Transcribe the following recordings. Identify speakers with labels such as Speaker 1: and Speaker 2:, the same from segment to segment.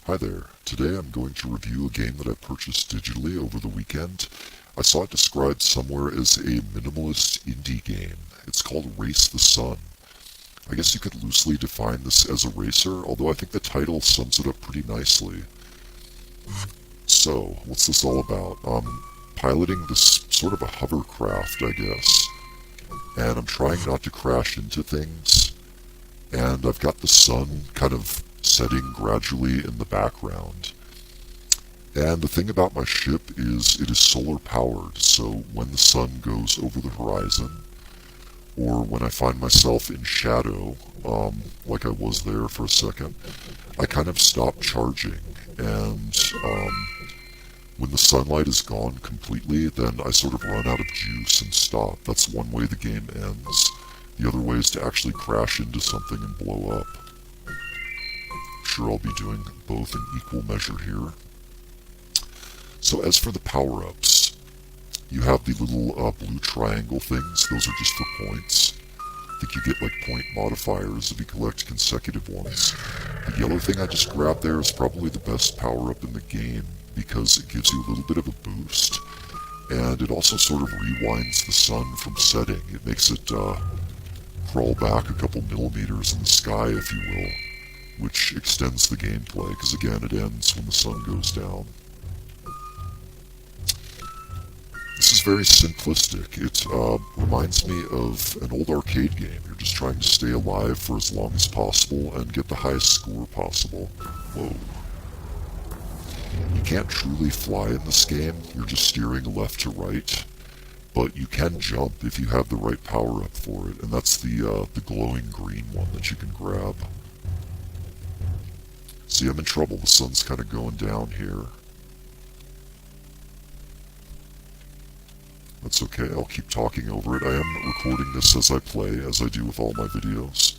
Speaker 1: Hi there. Today I'm going to review a game that I purchased digitally over the weekend. I saw it described somewhere as a minimalist indie game. It's called Race the Sun. I guess you could loosely define this as a racer, although I think the title sums it up pretty nicely. So, what's this all about? I'm piloting this sort of a hovercraft, I guess, and I'm trying not to crash into things, and I've got the sun kind of setting gradually in the background. And the thing about my ship is it is solar powered, so when the sun goes over the horizon, or when I find myself in shadow, like I was there for a second, I kind of stop charging, and when the sunlight is gone completely, then I sort of run out of juice and stop. That's one way the game ends. The other way is to actually crash into something and blow up. I'm sure I'll be doing both in equal measure here. So as for the power-ups, you have the little blue triangle things. Those are just for points. I think you get like point modifiers if you collect consecutive ones. The yellow thing I just grabbed there is probably the best power-up in the game because it gives you a little bit of a boost. And it also sort of rewinds the sun from setting. It makes it crawl back a couple millimeters in the sky, if you will, which extends the gameplay because again it ends when the sun goes down. This is very simplistic. It reminds me of an old arcade game. You're just trying to stay alive for as long as possible and get the highest score possible. Whoa. You can't truly fly in this game. You're just steering left to right. But you can jump if you have the right power-up for it, and that's the glowing green one that you can grab. See, I'm in trouble. The sun's kind of going down here. That's okay, I'll keep talking over it. I am recording this as I play, as I do with all my videos.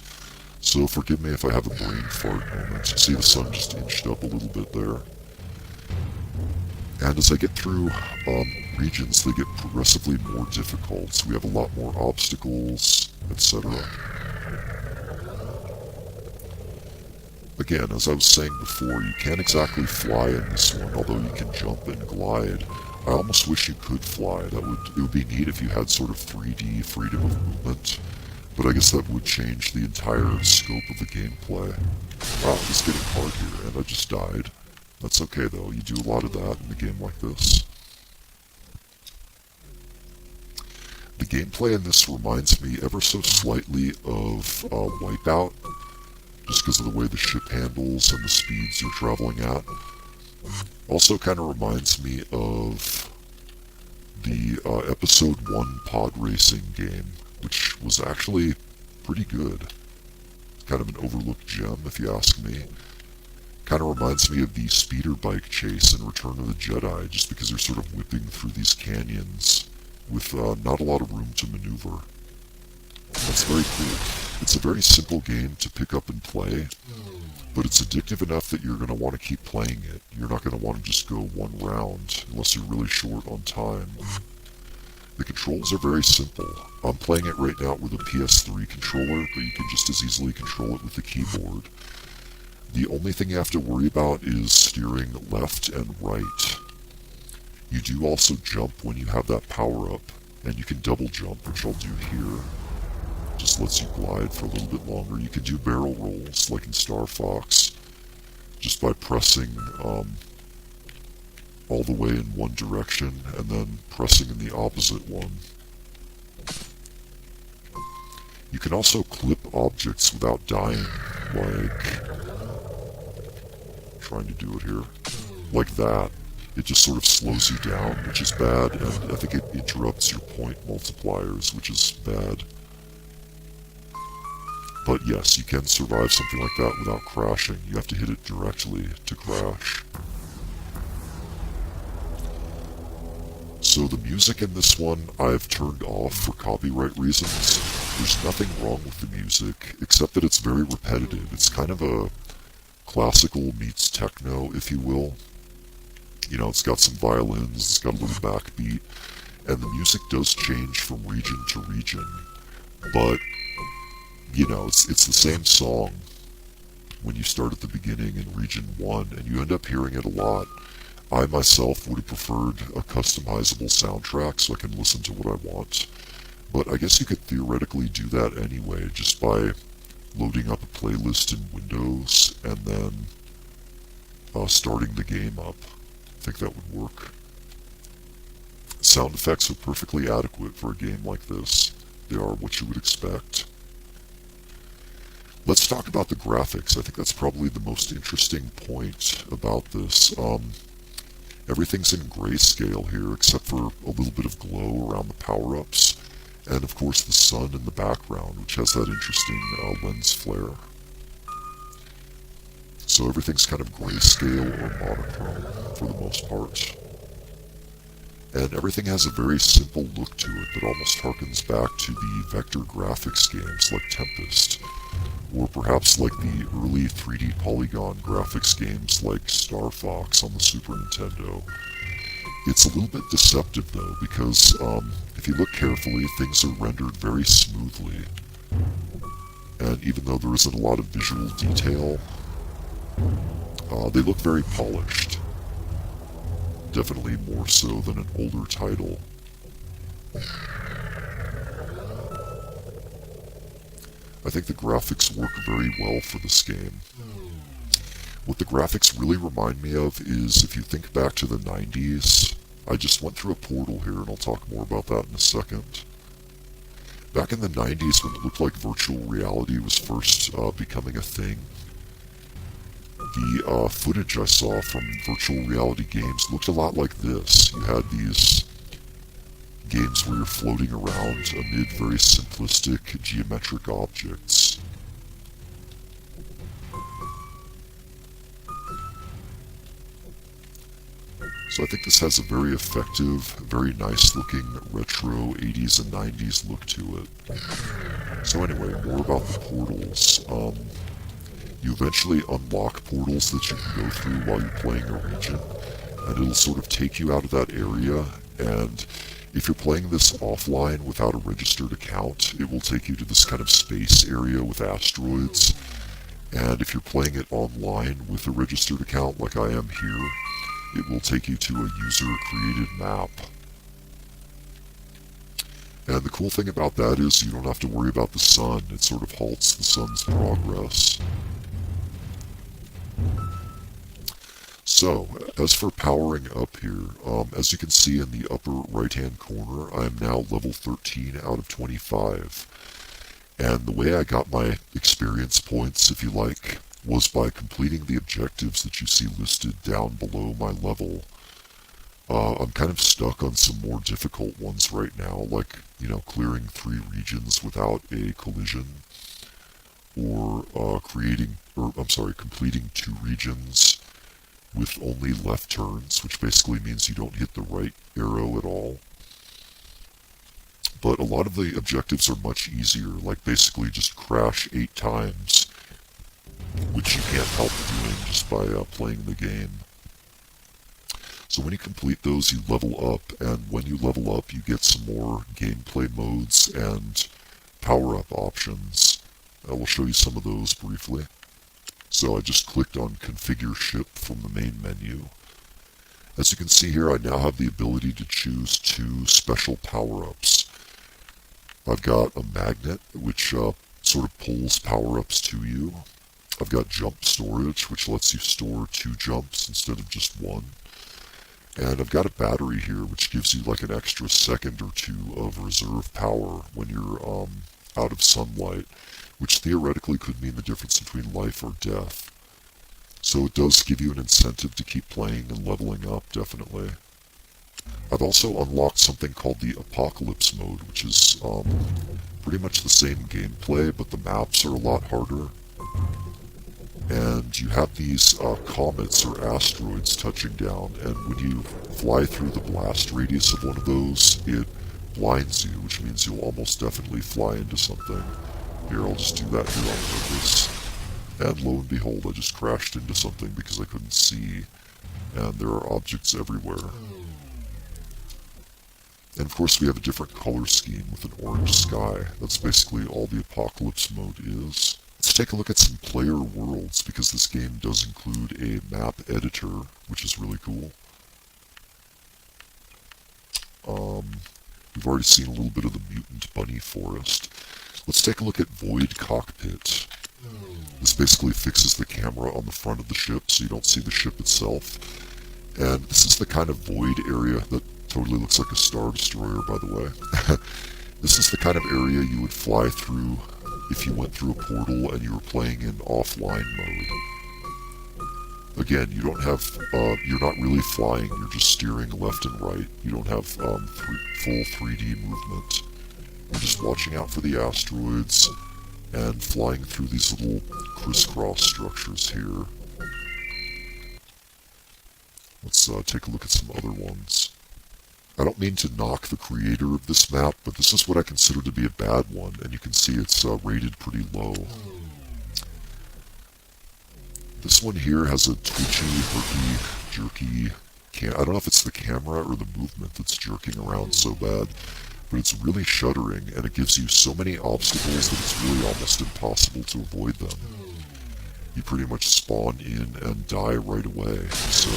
Speaker 1: So forgive me if I have a brain fart moment. See, the sun just inched up a little bit there. And as I get through regions, they get progressively more difficult. So we have a lot more obstacles, etc. Again, as I was saying before, you can't exactly fly in this one, although you can jump and glide. I almost wish you could fly. It would be neat if you had sort of 3D freedom of movement, but I guess that would change the entire scope of the gameplay. Wow, it's getting hard here, and I just died. That's okay though, you do a lot of that in a game like this. The gameplay in this reminds me ever so slightly of Wipeout, just because of the way the ship handles and the speeds you're traveling at. Also kind of reminds me of the Episode 1 pod racing game, which was actually pretty good. Kind of an overlooked gem, if you ask me. Kind of reminds me of the speeder bike chase in Return of the Jedi, just because you're sort of whipping through these canyons with not a lot of room to maneuver. That's very cool. It's a very simple game to pick up and play, but it's addictive enough that you're going to want to keep playing it. You're not going to want to just go one round unless you're really short on time. The controls are very simple. I'm playing it right now with a PS3 controller, but you can just as easily control it with the keyboard. The only thing you have to worry about is steering left and right. You do also jump when you have that power up, and you can double jump, which I'll do here. Just lets you glide for a little bit longer. You can do barrel rolls like in Star Fox, just by pressing all the way in one direction and then pressing in the opposite one. You can also clip objects without dying, like trying to do it here, like that. It just sort of slows you down, which is bad, and I think it interrupts your point multipliers, which is bad. But yes, you can survive something like that without crashing. You have to hit it directly to crash. So the music in this one I've turned off for copyright reasons. There's nothing wrong with the music, except that it's very repetitive. It's kind of a classical meets techno, if you will. You know, it's got some violins, it's got a little backbeat, and the music does change from region to region. But you know, it's the same song. when you start at the beginning in Region 1, and you end up hearing it a lot. I myself would have preferred a customizable soundtrack so I can listen to what I want, but I guess you could theoretically do that anyway, just by loading up a playlist in Windows and then starting the game up. I think that would work. Sound effects are perfectly adequate for a game like this. They are what you would expect. Let's talk about the graphics. I think that's probably the most interesting point about this. Everything's in grayscale here, except for a little bit of glow around the power-ups, and of course the sun in the background, which has that interesting lens flare. So everything's kind of grayscale or monochrome for the most part. And everything has a very simple look to it that almost harkens back to the vector graphics games like Tempest, or perhaps like the early 3D polygon graphics games like Star Fox on the Super Nintendo. It's a little bit deceptive though, because if you look carefully, things are rendered very smoothly. And even though there isn't a lot of visual detail, they look very polished. Definitely more so than an older title. I think the graphics work very well for this game. What the graphics really remind me of is, if you think back to the 90s, I just went through a portal here and I'll talk more about that in a second. Back in the 90s, when it looked like virtual reality was first becoming a thing, the footage I saw from virtual reality games looked a lot like this. You had these games where you're floating around amid very simplistic geometric objects. So I think this has a very effective, very nice looking retro 80s and 90s look to it. So anyway, more about the portals. You eventually unlock portals that you can go through while you're playing a region, and it'll sort of take you out of that area, and if you're playing this offline without a registered account, it will take you to this kind of space area with asteroids, and if you're playing it online with a registered account like I am here, it will take you to a user-created map. And the cool thing about that is you don't have to worry about the sun. It sort of halts the sun's progress. So, as for powering up here, as you can see in the upper right-hand corner, I am now level 13 out of 25. And the way I got my experience points, if you like, was by completing the objectives that you see listed down below my level. I'm kind of stuck on some more difficult ones right now, like, clearing 3 regions without a collision, or completing 2 regions with only left turns, which basically means you don't hit the right arrow at all. But a lot of the objectives are much easier, like basically just crash 8 times, which you can't help doing just by playing the game. So when you complete those, you level up, and when you level up, you get some more gameplay modes and power-up options. I will show you some of those briefly. So I just clicked on Configure Ship from the main menu. As you can see here, I now have the ability to choose 2 special power-ups. I've got a magnet, which sort of pulls power-ups to you. I've got jump storage, which lets you store 2 jumps instead of just 1. And I've got a battery here, which gives you like an extra second or 2 of reserve power when you're out of sunlight, which theoretically could mean the difference between life or death. So it does give you an incentive to keep playing and leveling up, definitely. I've also unlocked something called the Apocalypse mode, which is pretty much the same gameplay, but the maps are a lot harder. And you have these comets or asteroids touching down, and when you fly through the blast radius of one of those, it blinds you, which means you'll almost definitely fly into something. Here, I'll just do that here on purpose. And lo and behold, I just crashed into something because I couldn't see, and there are objects everywhere. And of course we have a different color scheme with an orange sky. That's basically all the Apocalypse mode is. Let's take a look at some player worlds, because this game does include a map editor, which is really cool. We've already seen a little bit of the Mutant Bunny Forest. Let's take a look at Void Cockpit. This basically fixes the camera on the front of the ship so you don't see the ship itself. And this is the kind of void area that totally looks like a Star Destroyer, by the way. This is the kind of area you would fly through if you went through a portal and you were playing in offline mode. Again, you don't have, you're not really flying, you're just steering left and right. You don't have full 3D movement. You're just watching out for the asteroids and flying through these little crisscross structures here. Let's take a look at some other ones. I don't mean to knock the creator of this map, but this is what I consider to be a bad one, and you can see it's rated pretty low. This one here has a twitchy, herky, jerky... I don't know if it's the camera or the movement that's jerking around so bad, but it's really shuddering, and it gives you so many obstacles that it's really almost impossible to avoid them. You pretty much spawn in and die right away, so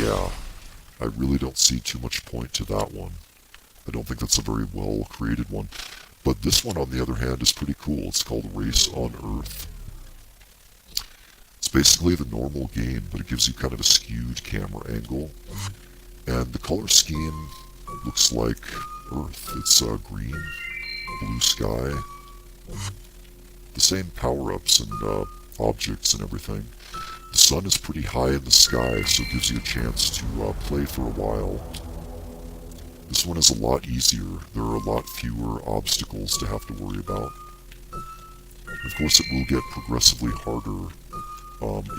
Speaker 1: yeah, I really don't see too much point to that one. I don't think that's a very well created one, but this one on the other hand is pretty cool. It's called Race on Earth. It's basically the normal game, but it gives you kind of a skewed camera angle, and the color scheme looks like Earth. It's green, blue sky, the same power-ups and objects and everything. The sun is pretty high in the sky, so it gives you a chance to play for a while. This one is a lot easier. There are a lot fewer obstacles to have to worry about. Of course, it will get progressively harder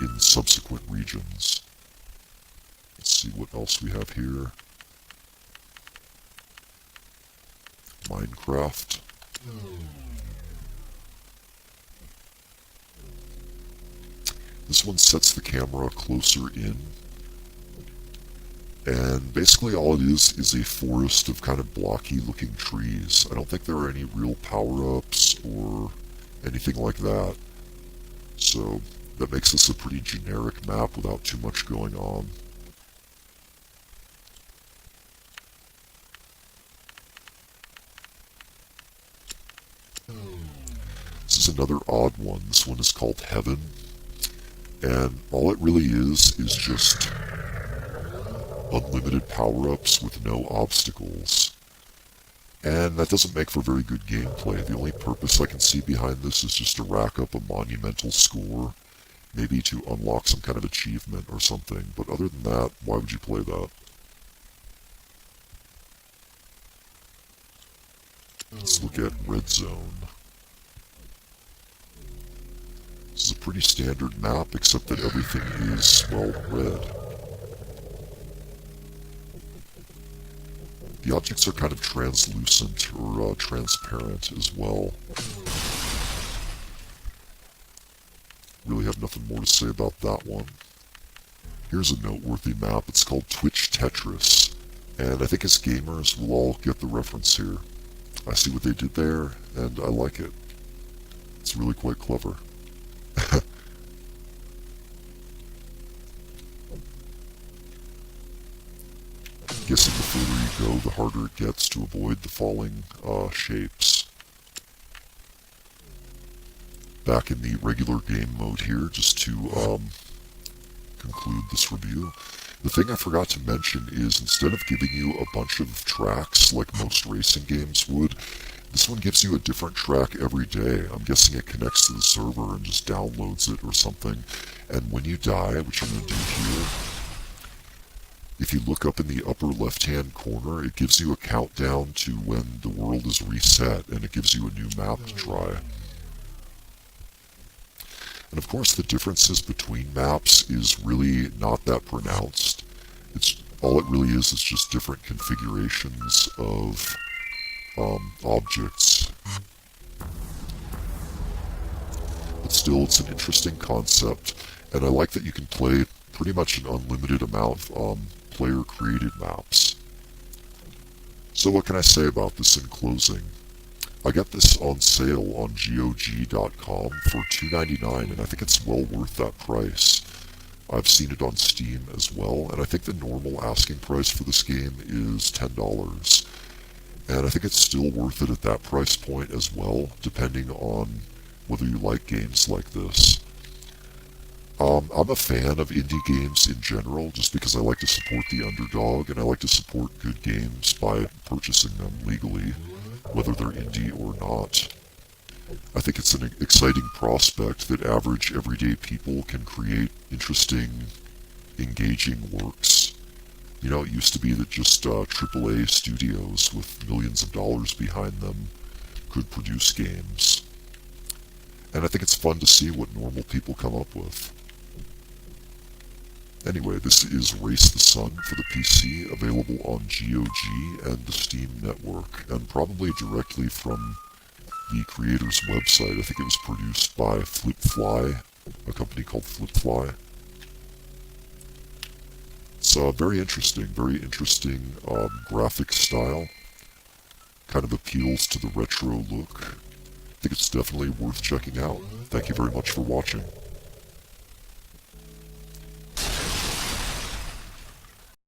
Speaker 1: in subsequent regions. Let's see what else we have here. Minecraft. This one sets the camera closer in, and basically all it is a forest of kind of blocky looking trees. I don't think there are any real power-ups or anything like that, so that makes this a pretty generic map without too much going on. This is another odd one. This one is called Heaven. And all it really is just unlimited power-ups with no obstacles. And that doesn't make for very good gameplay. The only purpose I can see behind this is just to rack up a monumental score, maybe to unlock some kind of achievement or something. But other than that, why would you play that? Let's look at Red Zone. This is a pretty standard map, except that everything is, well, red. The objects are kind of translucent or transparent as well. Really have nothing more to say about that one. Here's a noteworthy map. It's called Twitch Tetris, and I think as gamers we'll all get the reference here. I see what they did there, and I like it. It's really quite clever. Guessing the further you go, the harder it gets to avoid the falling shapes. Back in the regular game mode here, just to conclude this review. The thing I forgot to mention is instead of giving you a bunch of tracks like most racing games would, this one gives you a different track every day. I'm guessing it connects to the server and just downloads it or something. And when you die, which I'm going to do here, if you look up in the upper left-hand corner, it gives you a countdown to when the world is reset, and it gives you a new map to try. And of course, the differences between maps is really not that pronounced. All it really is just different configurations of objects. But still, it's an interesting concept, and I like that you can play pretty much an unlimited amount of player-created maps. So what can I say about this in closing? I got this on sale on GOG.com for $2.99, and I think it's well worth that price. I've seen it on Steam as well, and I think the normal asking price for this game is $10. And I think it's still worth it at that price point as well, depending on whether you like games like this. I'm a fan of indie games in general, just because I like to support the underdog, and I like to support good games by purchasing them legally, whether they're indie or not. I think it's an exciting prospect that average, everyday people can create interesting, engaging works. You know, it used to be that just AAA studios with millions of dollars behind them could produce games. And I think it's fun to see what normal people come up with. Anyway, this is Race the Sun for the PC, available on GOG and the Steam network, and probably directly from the creator's website. I think it was produced by Flipfly, a company called Flipfly. It's very interesting graphic style. Kind of appeals to the retro look. I think it's definitely worth checking out. Thank you very much for watching.